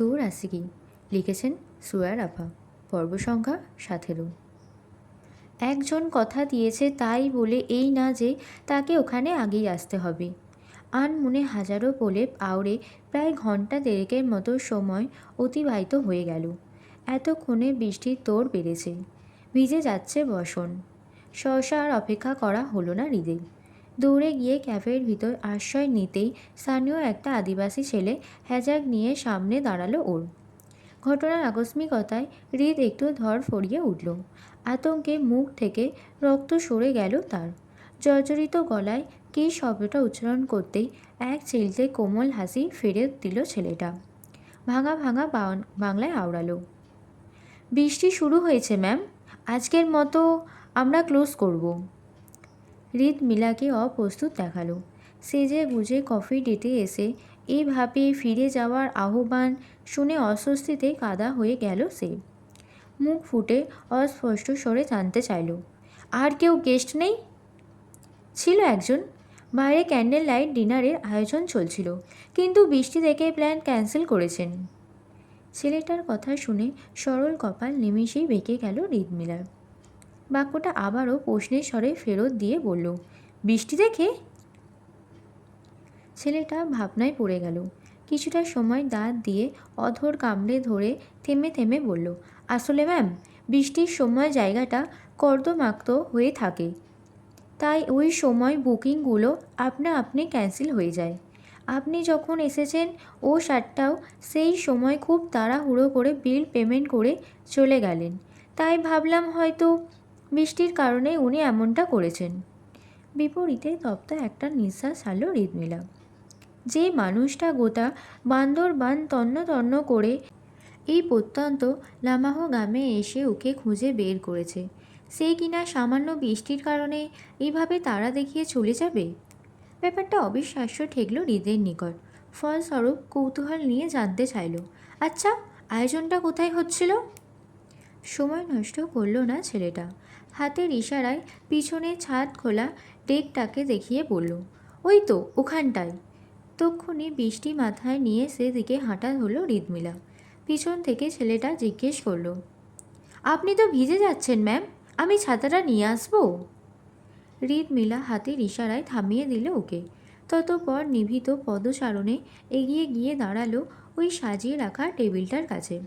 দূর আসি লিখেছেন সুয়ার আফা। পর্ব সংখ্যা 17। একজন কথা দিয়েছে তাই বলে এই না যে তাকে ওখানে আগেই আসতে হবে। আনমনে হাজারো প্রলেপ আওড়ে প্রায় ঘন্টা দেড়েকের মতো সময় অতিবাহিত হয়ে গেল। এতক্ষণে বৃষ্টির তোড় বেড়েছে, ভিজে যাচ্ছে বসন। সহসা আর অপেক্ষা করা হলো না হৃদে। দৌড়ে গিয়ে ক্যাফের ভিতর আশ্রয় নিতেই স্থানীয় একটা আদিবাসী ছেলে হ্যাজাক নিয়ে সামনে দাঁড়ালো ওর। ঘটনার আকস্মিকতায় হৃদ একটু ধড়ফড়িয়ে উঠল। আতঙ্কে মুখ থেকে রক্ত সরে গেল তার। জর্জরিত গলায় কী শব্দটা উচ্চারণ করতেই এক চিলতে কোমল হাসি ফেরত দিল ছেলেটা। ভাঙা ভাঙা বাংলায় আওড়ালো, বৃষ্টি শুরু হয়েছে ম্যাম, আজকের মতো আমরা ক্লোজ করব। হৃদ মিলাকে অপ্রস্তুত দেখালো। সেজে গুজে কফি ডেটে এসে এইভাবে ফিরে যাওয়ার আহ্বান শুনে অস্বস্তিতে কাদা হয়ে গেল সে। মুখ ফুটে অস্পষ্ট স্বরে জানতে চাইল, আর কেউ গেস্ট নেই? ছিল একজন, বাইরে ক্যান্ডেল লাইট ডিনারের আয়োজন চলছিল, কিন্তু বৃষ্টি দেখে প্ল্যান ক্যান্সেল করেছেন। ছেলেটার কথা শুনে সরল কপাল নিমিষেই বেঁকে গেল হৃদমিলার। বাক্যটা আবারও প্রশ্নের স্বরে ফেরত দিয়ে বলল, বৃষ্টি দেখে? ছেলেটা ভাবনায় পড়ে গেল। কিছুটা সময় দাঁত দিয়ে অধর কামড়ে ধরে থেমে থেমে বলল, আসলে ম্যাম, বৃষ্টির সময় জায়গাটা কর্দমাক্ত হয়ে থাকে, তাই ওই সময় বুকিংগুলো আপনা আপনি ক্যান্সেল হয়ে যায়। আপনি যখন এসেছেন ও সারটাও সেই সময় খুব তাড়াহুড়ো করে বিল পেমেন্ট করে চলে গেলেন, তাই ভাবলাম হয়তো বৃষ্টির কারণে উনি এমনটা করেছেন। বিপরীতে তপ্ত একটা নিঃশ্বাস ছাড়ল হৃদমিলা। যে মানুষটা গোটা বান্দরবান তন্ন তন্ন করে এই প্রত্যন্ত লামাহ গ্রামে এসে ওকে খুঁজে বের করেছে, সেই কিনা সামান্য বৃষ্টির কারণে এইভাবে তাড়া দেখিয়ে চলে যাবে? ব্যাপারটা অবিশ্বাস্য ঠেকল হৃদের নিকট। ফলস্বরূপ কৌতূহল নিয়ে জানতে চাইল, আচ্ছা, আয়োজনটা কোথায় হচ্ছিল? সময় নষ্ট করল না ছেলেটা। হাতের ইশারায় পিছনে ছাদ খোলা ডেকটাকে দেখিয়ে বলল, ওই তো ওখানটায়। তক্ষুনি বৃষ্টি মাথায় নিয়ে সেদিকে হাঁটা হলো হৃদমিলা। পিছন থেকে ছেলেটা জিজ্ঞেস করল, আপনি তো ভিজে যাচ্ছেন ম্যাম, আমি ছাতাটা নিয়ে আসবো? হৃদমিলা হাতের ইশারায় থামিয়ে দিল ওকে। ততপর নিভৃত পদচারণে এগিয়ে গিয়ে দাঁড়ালো ওই সাজিয়ে রাখা টেবিলটার কাছে।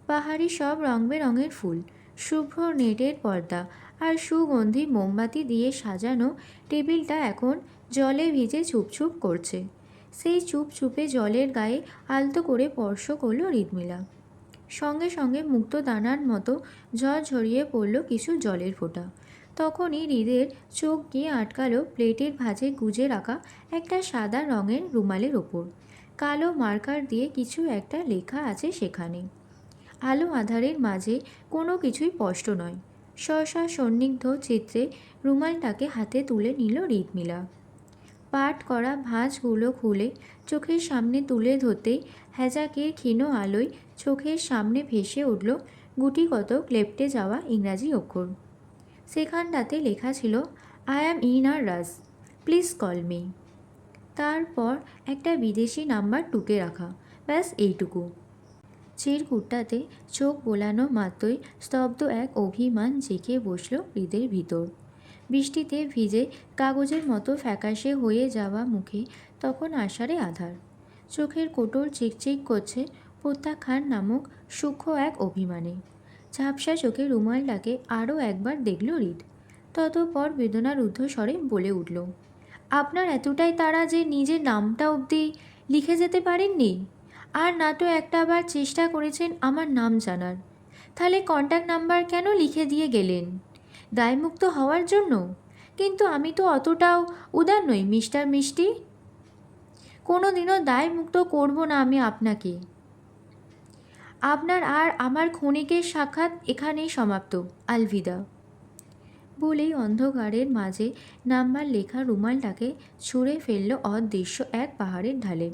পাহাড়ি সব রং বেরঙের ফুল, শুভ্র নেটের পর্দা আর সুগন্ধি মোমবাতি দিয়ে সাজানো টেবিলটা এখন জলে ভিজে চুপচুপ করছে। সেই চুপচুপে জলের গায়ে আলতো করে স্পর্শ করল হৃদমিলা। সঙ্গে সঙ্গে মুক্তদানার মতো ঝরঝরিয়ে পড়ল কিছু জলের ফোঁটা। তখনই হৃদের চোখ গিয়ে আটকালো প্লেটের ভাঁজে গুজে রাখা একটা সাদা রঙের রুমালের ওপর। কালো মার্কার দিয়ে কিছু একটা লেখা আছে সেখানে। আলো আঁধারের মাঝে কোনো কিছুই স্পষ্ট নয়। সহসা সন্নিগ্ধ চিত্রে রুমালটাকে হাতে তুলে নিল হৃদমিলা। পাট করা ভাঁজগুলো খুলে চোখের সামনে তুলে ধরতেই হ্যাজাকের ক্ষীণ আলোয় চোখের সামনে ভেসে উঠল গুটিকত লেপ্টে যাওয়া ইংরাজি অক্ষর। সেখানটাতে লেখা ছিল, আই অ্যাম ইন আর রাস, প্লিজ কল মি। তারপর একটা বিদেশি নাম্বার টুকে রাখা, ব্যাস এইটুকু। চিরকুটটাতে চোখ বোলানো মাত্রই স্তব্ধ এক অভিমান জেঁকে বসল হৃদের ভিতর। বৃষ্টিতে ভিজে কাগজের মতো ফ্যাকাশে হয়ে যাওয়া মুখে তখন আষাঢ়ে আধার। চোখের কোটর চিকচিক করছে প্রত্যাখ্যান নামক সূক্ষ্ম এক অভিমানে। ঝাপসা চোখে রুমালটাকে আরও একবার দেখল হৃদ। ততপর বেদনার ঊর্ধ্বস্বরে বলে উঠল, আপনার এতটাই তাড়া যে নিজের নামটা অবধি লিখে যেতে পারেননি? আর না তো একটাবার চেষ্টা করেছেন আমার নাম জানার। তাহলে কন্ট্যাক্ট নাম্বার কেন লিখে দিয়ে গেলেন? দায়মুক্ত হওয়ার জন্য? কিন্তু আমি তো অতটাও উদার নই মিস্টার মিষ্টি। কোনো দিনও দায়মুক্ত করব না আমি আপনাকে। আপনার আর আমার ক্ষণিকের সাক্ষাৎ এখানেই সমাপ্ত, আলভিদা। বলেই অন্ধকারের মাঝে নাম্বার লেখা রুমালটাকে ছুঁড়ে ফেলল অদৃশ্য এক পাহাড়ের ঢালে।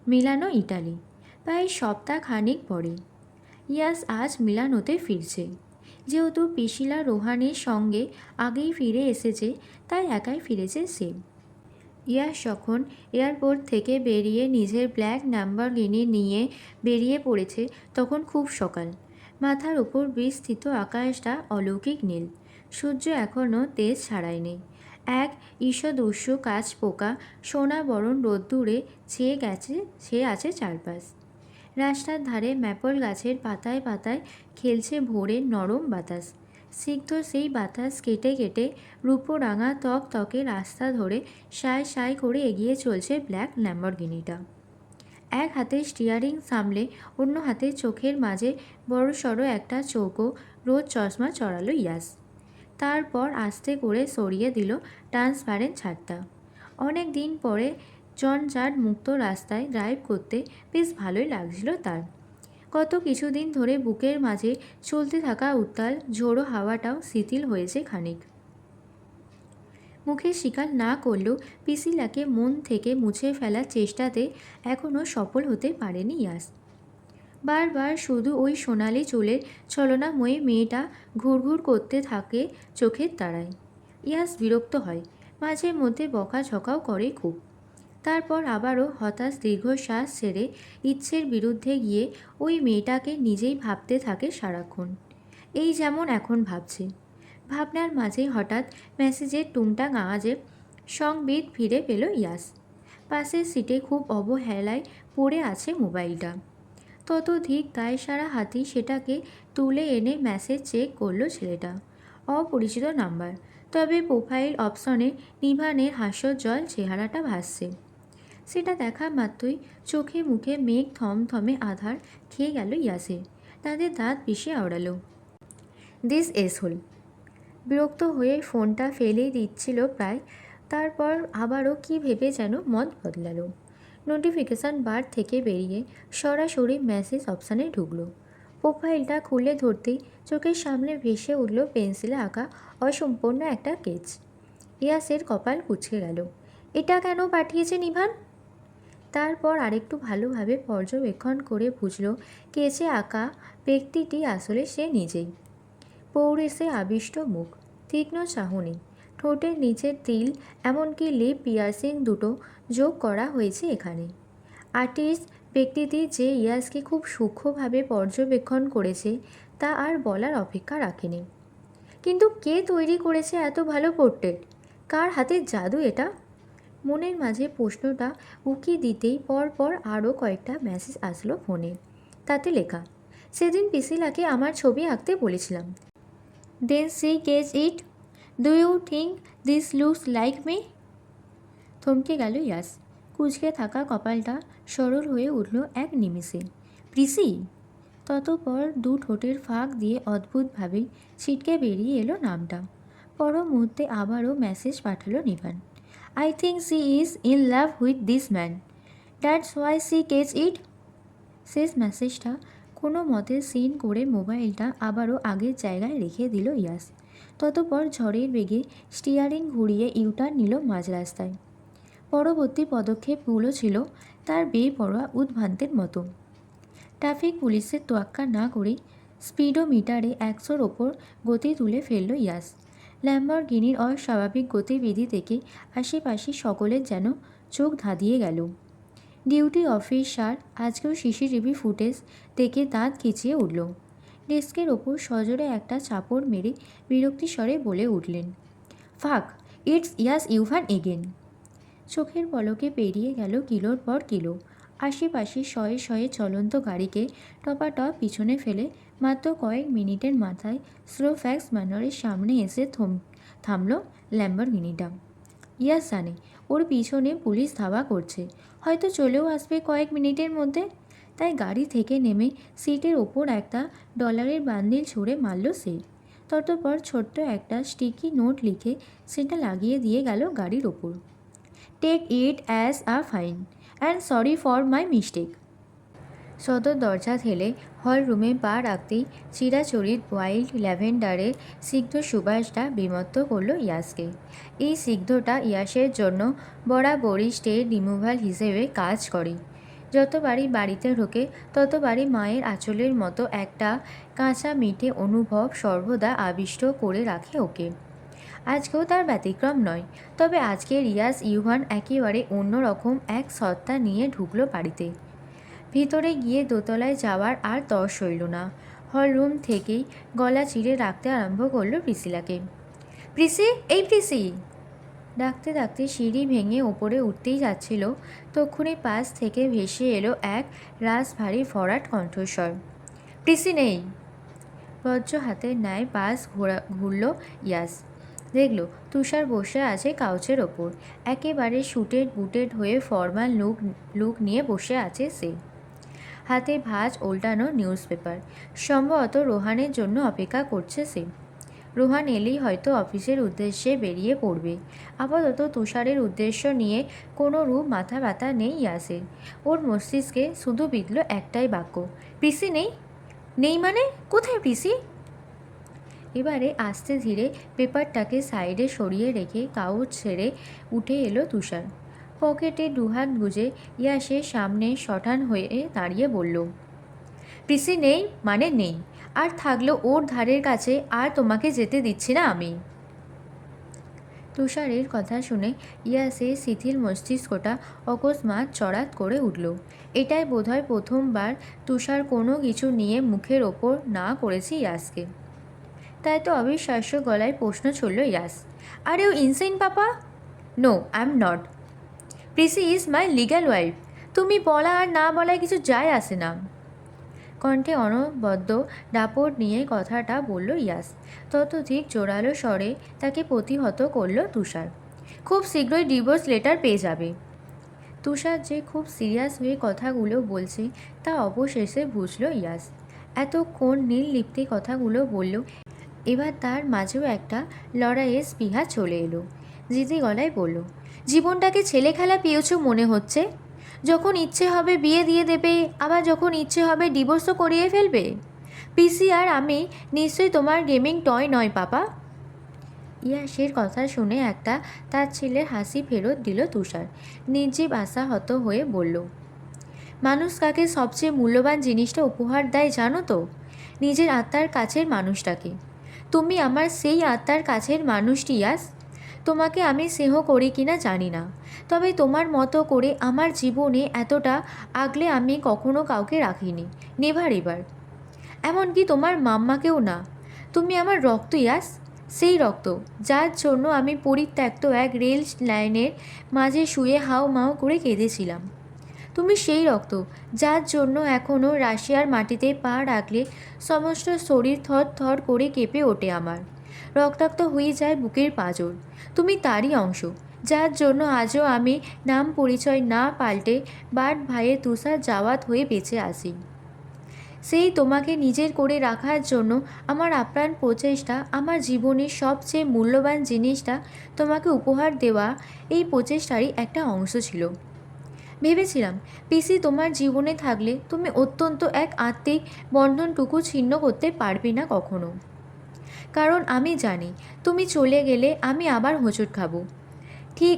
মিলানো, ইটালি। প্রায় সপ্তাহখানেক পরে ইয়াস আজ মিলানোতে ফিরছে। যেহেতু পিশিলা রোহানের সঙ্গে আগেই ফিরে এসেছে, তাই একাই ফিরেছে সে। ইয়াস যখন এয়ারপোর্ট থেকে বেরিয়ে নিজের ব্ল্যাক ল্যাম্বরগিনি নিয়ে বেরিয়ে পড়েছে তখন খুব সকাল। মাথার উপর বিস্তৃত আকাশটা অলৌকিক নীল। সূর্য এখনও তেজ ছাড়ায়নি। এক ঈষদস্যু কাঁচ পোকা সোনা বরণ রোদ্দুরে ছেয়ে আছে চারপাশ। রাস্তার ধারে ম্যাপল গাছের পাতায় পাতায় খেলছে ভোরের নরম বাতাস। স্নিগ্ধ সেই বাতাস কেটে কেটে রূপোরাঙা তকতকে রাস্তা ধরে সায় সায় করে এগিয়ে চলছে ব্ল্যাক ল্যাম্বরগিনিটা। এক হাতে স্টিয়ারিং সামলে অন্য হাতে চোখের মাঝে বড়সড় একটা চৌকো রোদ চশমা চড়ালো ইয়াস। তারপর আস্তে করে সরিয়ে দিল ট্রান্সপারেন্ট ছাদটা। অনেক দিন পরে জঞ্জাট মুক্ত রাস্তায় ড্রাইভ করতে বেশ ভালোই লাগছিল তার। গত কিছুদিন ধরে বুকের মাঝে চলতে থাকা উত্তাল ঝোড়ো হাওয়াটাও শিথিল হয়েছে খানিক। মুখে স্বীকার না করলেও পিসিলাকে মন থেকে মুছে ফেলার চেষ্টাতে এখনও সফল হতে পারেনি ইয়াস। বারবার শুধু ওই সোনালি চুলের ছলনাময়ী মেয়েটা ঘুরঘুর করতে থাকে চোখের তারায়। ইয়াস বিরক্ত হয়, মাঝে মধ্যে বকাঝকাও করে খুব। তারপর আবারও হতাশ দীর্ঘশ্বাস ছেড়ে ইচ্ছের বিরুদ্ধে গিয়ে ওই মেয়েটাকে নিজেই ভাবতে থাকে সারাক্ষণ, এই যেমন এখন ভাবছে। ভাবনার মাঝে হঠাৎ মেসেজের টুংটাং আওয়াজে সংবিদ ফিরে পেল ইয়াস। পাশের সিটে খুব অবহেলায় পড়ে আছে মোবাইলটা। ততোধিক দায়সারা হাতি সেটাকে তুলে এনে মেসেজ চেক করলো ছেলেটা। অপরিচিত নাম্বার, তবে প্রোফাইল অপশনে নিভানের হাস্যোজ্জ্বল চেহারাটা ভাসছে। সেটা দেখা মাত্রই চোখে মুখে মেঘ থমথমে আধার খেয়ে গেল ইয়াসের। তাদের দাঁত পিষে আওড়ালো। দিস এসহোল। বিরক্ত হয়ে ফোনটা ফেলেই দিচ্ছিল প্রায়। তারপর আবারও কি ভেবে যেন মত বদলালো। নোটিফিকেশান বার থেকে বেরিয়ে সরাসরি মেসেজ অপশানে ঢুকলো। প্রোফাইলটা খুলে ধরতেই চোখের সামনে ভেসে উঠল পেন্সিলে আঁকা অসম্পূর্ণ একটা স্কেচ। ইয়াসের কপাল কুঁচকে গেল। এটা কেন পাঠিয়েছে নিভান? তারপর আরেকটু ভালোভাবে পর্যবেক্ষণ করে বুঝল স্কেচে আঁকা ব্যক্তিটি আসলে সে নিজেই। পৌরেসে আবিষ্ট মুখ, তীক্ষ্ণ চাহনি, ঠোঁটের নিচের তিল, এমনকি লিপ পিয়ার্সিং দুটো যোগ করা হয়েছে এখানে। আর্টিস্ট ব্যক্তিটি যে ইয়াসকে খুব সূক্ষ্মভাবে পর্যবেক্ষণ করেছে তা আর বলার অপেক্ষা রাখেনি। কিন্তু কে তৈরি করেছে এত ভালো পোর্ট্রেট? কার হাতের জাদু এটা? মনের মাঝে প্রশ্নটা উকি দিতেই পরপর আরও কয়েকটা মেসেজ আসলো ফোনে। তাতে লেখা, সেদিন পিসিলাকে আমার ছবি আঁকতে বলেছিলাম। Then she gaze it. Do you think this looks like me? থমকে গেল ইয়াস। কুঁচকে থাকা কপালটা সরল হয়ে উঠল এক নিমেষে। প্রিসি? ততপর দু ঠোঁটের ফাঁক দিয়ে অদ্ভুতভাবে ছিটকে বেরিয়ে এলো নামটা। পর মুহূর্তে আবারও মেসেজ পাঠালো Nivan. I think she is in love with this man, that's why she cage it. শেষ মেসেজটা কোনো মতে সিন করে মোবাইলটা আবারও আগের জায়গায় রেখে দিল ইয়াস। ততপর ঝড়ের বেগে স্টিয়ারিং ঘুরিয়ে ইউটার্ন নিল মাঝ রাস্তায়। পরবর্তী পদক্ষেপগুলো ছিল তার বেপরোয়া উদ্ভ্রান্তের মতো। ট্রাফিক পুলিশের তোয়াক্কা না করে স্পিডোমিটারে 100-র ওপর গতি তুলে ফেলল ইয়াস। ল্যাম্বরগিনির অস্বাভাবিক গতিবিধি থেকে আশেপাশে সকলের যেন চোখ ধাঁধিয়ে গেল। ডিউটি অফিসার আজকেও সিসিটিভি ফুটেজ দেখে দাঁত খিচিয়ে উঠল। ডেস্কের ওপর সজোরে একটা চাপড় মেরে বিরক্তি স্বরে বলে উঠলেন, ফাক, ইটস ইয়াস ইউভান এগেন। চোখের পলকে পেরিয়ে গেল কিলোর পর কিলো। আশেপাশে শয়ে শয়ে চলন্ত গাড়িকে টপাটপ পিছনে ফেলে মাত্র কয়েক মিনিটের মাথায় স্লোফ্যাক্স ম্যানরের সামনে এসে থামল ল্যাম্বরগিনিটা। ইয়াস জানে ওর পিছনে পুলিশ ধাওয়া করছে, হয়তো চলেও আসবে কয়েক মিনিটের মধ্যে। তাই গাড়ি থেকে নেমে সিটের ওপর একটা ডলারের বান্ডিল ছুঁড়ে মারল সে। ততপর ছোট্ট একটা স্টিকি নোট লিখে সেটা লাগিয়ে দিয়ে গেল গাড়ির ওপর। Take it as a fine and sorry for my mistake. সদর দরজা ঠেলে হল রুমে পা রাখতেই চিরাচরিত হোয়াইট ল্যাভেন্ডারের সিগ্ধ সুবাসটা বিমত্ত করল ইয়াসকে। এই সিগ্ধটা ইয়াসের জন্য বরাবরই স্টেট রিমুভাল হিসেবে কাজ করে। যতবারই বাড়িতে ঢোকে ততবারই মায়ের আঁচলের মতো একটা কাঁচা মিঠে অনুভব সর্বদা আবিষ্ট করে রাখে ওকে। আজকেও তার ব্যতিক্রম নয়। তবে আজকে রিয়াজ ইউহান একেবারে অন্যরকম এক সত্তা নিয়ে ঢুকলো বাড়িতে। ভিতরে গিয়ে দোতলায় যাওয়ার আর তর সইল না। হল রুম থেকেই গলা চিরে রাখতে আরম্ভ করলো প্রিসিলাকে। প্রিসি, এই প্রিসি! ডাকতে ডাকতে সিঁড়ি ভেঙে ওপরে উঠতেই যাচ্ছিল, তক্ষুনি পাশ থেকে ভেসে এলো এক রাশভারী ভরাট কণ্ঠস্বর। প্রিসি নেই! বজ্র হাতের ন্যায় পাশ ঘুরল ইয়াস। দেখল তুষার বসে আছে কাউচের ওপর। একেবারে শুটেড বুটেড হয়ে ফরমাল লুক নিয়ে বসে আছে সে। হাতে ভাঁজ ওল্টানো নিউজ পেপার। সম্ভবত রোহানের জন্য অপেক্ষা করছে সে। রোহান এলেই হয়তো অফিসের উদ্দেশ্যে বেরিয়ে পড়বে। আপাতত তুষারের উদ্দেশ্য নিয়ে কোনো রূপ মাথা ব্যথা নেই ইয়াসের। ওর মস্তিষ্কে শুধু বিঁধল একটাই বাক্য, পিসি নেই। নেই মানে? কোথায় পিসি? এবারে আস্তে ধীরে পেপারটাকে সাইডে সরিয়ে রেখে কাউচ ছেড়ে উঠে এলো তুষার। পকেটে দুহাত গুজে ইয়াসের সামনে শটান হয়ে দাঁড়িয়ে বলল, পিসি নেই মানে নেই, আর থাকলো ওর ধারের কাছে আর তোমাকে যেতে দিচ্ছি না আমি। তুষারের কথা শুনে ইয়াসের শিথিল মস্তিষ্কটা অকস্মাৎ চড়াত করে উঠল। এটাই বোধহয় প্রথমবার তুষার কোনো কিছু নিয়ে মুখের ওপর না করেছে ইয়াসকে। তাই তো অবিশ্বাস্য গলায় প্রশ্ন ছুড়ল ইয়াস, আর you insane papa? No, I am not. প্রিসি ইজ মাই লিগ্যাল ওয়াইফ। তুমি বলা আর না বলায় কিছু যায় আসে না। কণ্ঠে অনবদ্য দাপট নিয়ে কথাটা বলল ইয়াস। ততধিক জোরালো স্বরে তাকে প্রতিহত করল তুষার। খুব শীঘ্রই ডিভোর্স লেটার পেয়ে যাবে। তুষার যে খুব সিরিয়াস হয়ে কথাগুলো বলছে তা অবশেষে বুঝল ইয়াস। এতক্ষণ নির্লিপ্তে কথাগুলো বলল, এবার তার মাঝেও একটা লড়াইয়ের স্পৃহা চলে এলো। জিদি গলায় বলল, জীবনটাকে ছেলে খেলা পেয়েছ মনে হচ্ছে। যখন ইচ্ছে হবে বিয়ে দিয়ে দেবে, আবার যখন ইচ্ছে হবে ডিভোর্সও করিয়ে ফেলবে। পিসি আর আমি নিশ্চয়ই তোমার গেমিং টয় নয় পাপা। ইয়াসের কথা শুনে একটা তার ছেলের হাসি ফেরত দিল তুষার। নির্জীব আশাহত হয়ে বলল, মানুষ কাকে সবচেয়ে মূল্যবান জিনিসটা উপহার দেয় জানো তো? নিজের আত্মার কাছের মানুষটাকে। তুমি আমার সেই আত্মার কাছের মানুষটি ইয়াস। তোমাকে আমি স্নেহ করি কিনা জানি না, তবে তোমার মতো করে আমার জীবনে এতটা আগলে আমি কখনো কাউকে রাখিনি, নেভার এবার। এমনকি তোমার মাম্মাকেও না। তুমি আমার রক্ত ইয়াস, সেই রক্ত যার জন্য আমি পরিত্যক্ত এক রেল লাইনের মাঝে শুয়ে হাউ মাউ করে কেঁদেছিলাম। তুমি সেই রক্ত যার জন্য এখনও রাশিয়ার মাটিতে পা রাখলে সমস্ত শরীর থর থর করে কেঁপে ওঠে আমার, রক্তাক্ত হয়ে যায় বুকের পাঁজর। তুমি তারই অংশ, যার জন্য আজও আমি নাম পরিচয় না পাল্টে বাট ভাইয়ের তুষার জাওয়াত হয়ে বেঁচে আসি। সেই তোমাকে নিজের করে রাখার জন্য আমার আপ্রাণ প্রচেষ্টা, আমার জীবনের সবচেয়ে মূল্যবান জিনিসটা তোমাকে উপহার দেওয়া, এই প্রচেষ্টারই একটা অংশ ছিল। ভেবেছিলাম পিসি তোমার জীবনে থাকলে তুমি অত্যন্ত এক আত্মিক বন্ধনটুকু ছিন্ন করতে পারবে না কখনো। কারণ আমি জানি তুমি চলে গেলে আমি আবার হোঁচট খাবো, ঠিক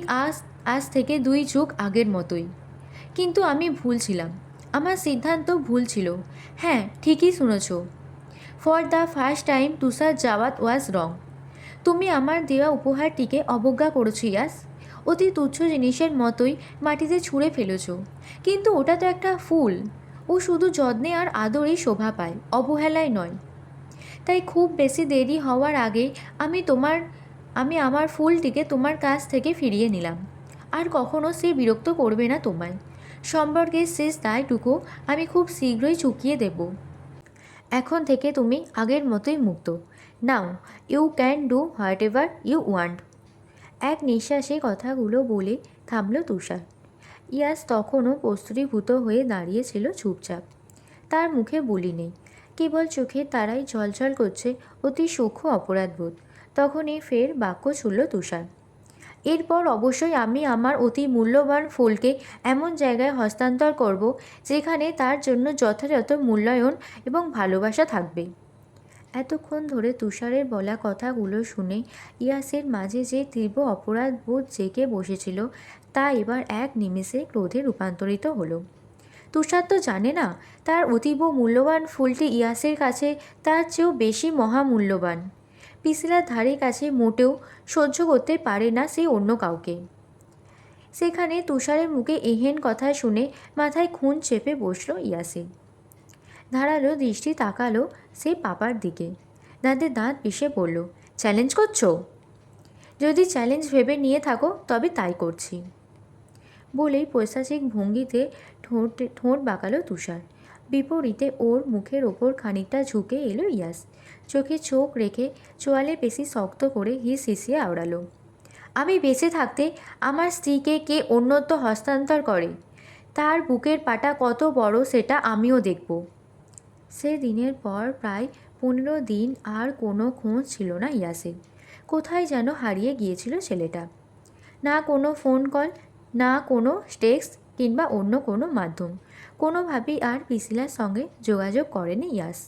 আজ থেকে 2 যুগ আগের মতোই। কিন্তু আমি ভুল ছিলাম, আমার সিদ্ধান্ত ভুল ছিল। হ্যাঁ, ঠিকই শুনেছ। ফর দ্য ফার্স্ট টাইম তুষার জাওয়াত ওয়াজ রং। তুমি আমার দেওয়া উপহারটিকে অবজ্ঞা করেছো ইয়াস। অতি তুচ্ছ জিনিসের মতোই মাটিতে ছুঁড়ে ফেলেছ। কিন্তু ওটা তো একটা ফুল, ও শুধু যত্নে আর আদরেই শোভা পায়, অবহেলায় নয়। তাই খুব বেশি দেরি হওয়ার আগে আমি আমার ফুলটিকে তোমার কাছ থেকে ফিরিয়ে নিলাম। আর কখনো সে বিরক্ত করবে না তোমায়। সম্পর্কের শেষ দায়টুকু আমি খুব শীঘ্রই চুকিয়ে দেব। এখন থেকে তুমি আগের মতোই মুক্ত। Now you can do whatever you want. এক নিঃশ্বাসে কথাগুলো বলে থামল তুষার। ইয়াস তখনও প্রস্তুতিভূত হয়ে দাঁড়িয়েছিল চুপচাপ। তার মুখে বুলি নেই, কেবল চোখের তারাই ঝলঝল করছে অতি সূক্ষ্ম অপরাধবোধ। তখনই ফের বাক্য ছুড়ল তুষার। এরপর অবশ্যই আমি আমার অতি মূল্যবান ফুলকে এমন জায়গায় হস্তান্তর করব যেখানে তার জন্য যথাযথ মূল্যায়ন এবং ভালোবাসা থাকবে। এতক্ষণ ধরে তুষারের বলা কথাগুলো শুনে ইয়াসের মাঝে যে তীব্র অপরাধবোধ জেগে বসেছিল তা এবার এক নিমেষে ক্রোধে রূপান্তরিত হলো। তুষার তো জানে না তার অতীব মূল্যবান ফুলটি ইয়াসের কাছে তার চেয়েও বেশি মহামূল্যবান। পিসিলার ধারে কাছে মোটেও সহ্য করতে পারে না সে অন্য কাউকে। সেখানে তুষারের মুখে এহেন কথা শুনে মাথায় খুন চেপে বসল ইয়াসিন। ধারালো দৃষ্টি তাকালো সেই পাপার দিকে, দাঁতে দাঁত পিষে বলল, চ্যালেঞ্জ করছো? যদি চ্যালেঞ্জ ভেবে নিয়ে থাকো তবে তাই করছি। বলেই পৈশাচিক ভঙ্গিতে ঠোঁট বাঁকালো তুষার। বিপরীতে ওর মুখের ওপর খানিকটা ঝুঁকে এলো ইয়াস। চোখে চোখ রেখে চোয়ালে পেশি শক্ত করে হিস হিসিয়ে আওড়ালো, আমি বেঁচে থাকতে আমার স্ত্রীকে কে অন্যত্র হস্তান্তর করে, তার বুকের পাটা কত বড় সেটা আমিও দেখব। সে দিনের পর প্রায় 15 দিন আর কোনো খোঁজ ছিল না ইয়াসের। কোথায় যেন হারিয়ে গিয়েছিল ছেলেটা। না কোনো ফোন কল, না কোনো টেক্সট কিংবা অন্য কোনো মাধ্যম। কোনোভাবেই আর পিসিলার সঙ্গে যোগাযোগ করেনি ইয়াস।